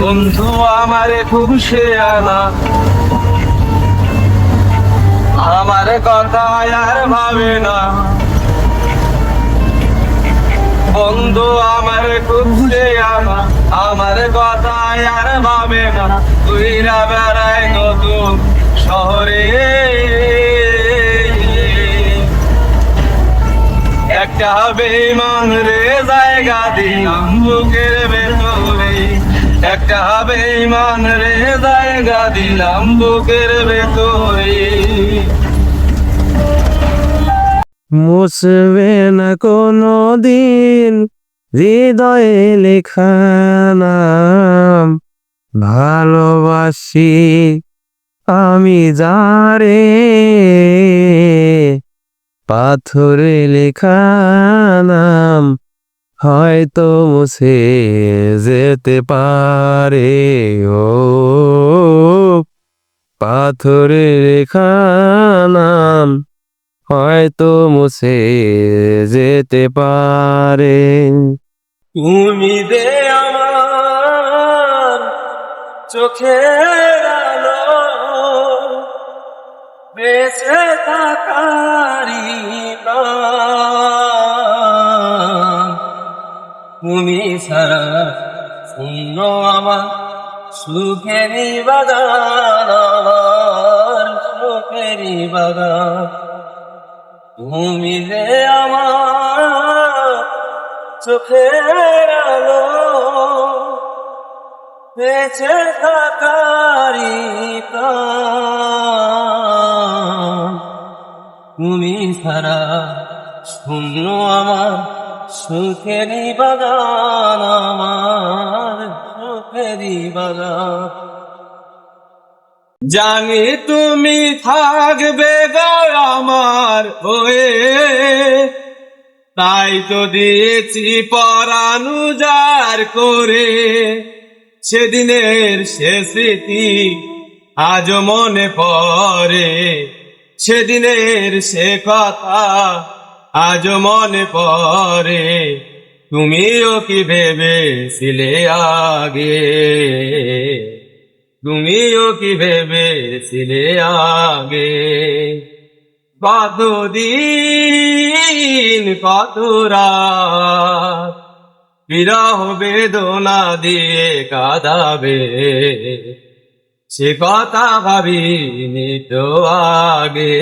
বন্ধু আমারে খুব শেয়ানা, আমার কথা আর ভাবে না। বন্ধু আমারে খুব শেয়ানা, আমার কথা আর ভাবে না। তুইরা বেড়ায় নতুন শহরে, একটা বেঈমান রে জায়গা দিলাম বুকের ভেতরে, একটা বেঈমান রে জায়গা দিলাম বুকের ভেতরে। মুছবে না কোনো দিন হৃদয়ে লেখা নাম, ভালোবাসি আমি যারে, পাথরে লেখা নাম হয়তো মুছে যেতে পারে। ও পাথরে লেখা নাম হয়তো মুছে যেতে পারে। তুমি দে আমার চোখের আলো, বেঁচে থাকারি প্রাণ। তুমি ছাড়া শূন্য আমার সুখেরই বাগান, আমার সুখেরই বাগান। তুমি যে আমার চোখের আলো, বেঁচে থাকারি প্রাণ। তুমি ছাড়া শূন্য আমার সুখেরই বাগান, আমার সুখেরই বাগান। জানি তুমি থাকবে গো আমার হয়ে, তাই তো দিয়েছি পরাণ উজাড় করে। সেদিনের সে স্মৃতি আজও মনে পড়ে, সেদিনের সে কথা আজও মনে পড়ে। তুমিও কি ভেবেছিলে আগে, তুমিও কি ভেবেছিলে আগে। কতদিন কত রাত বিরহ বেদনা দিয়ে কাঁদাবে, সে কথা ভাবিনি তো আগে।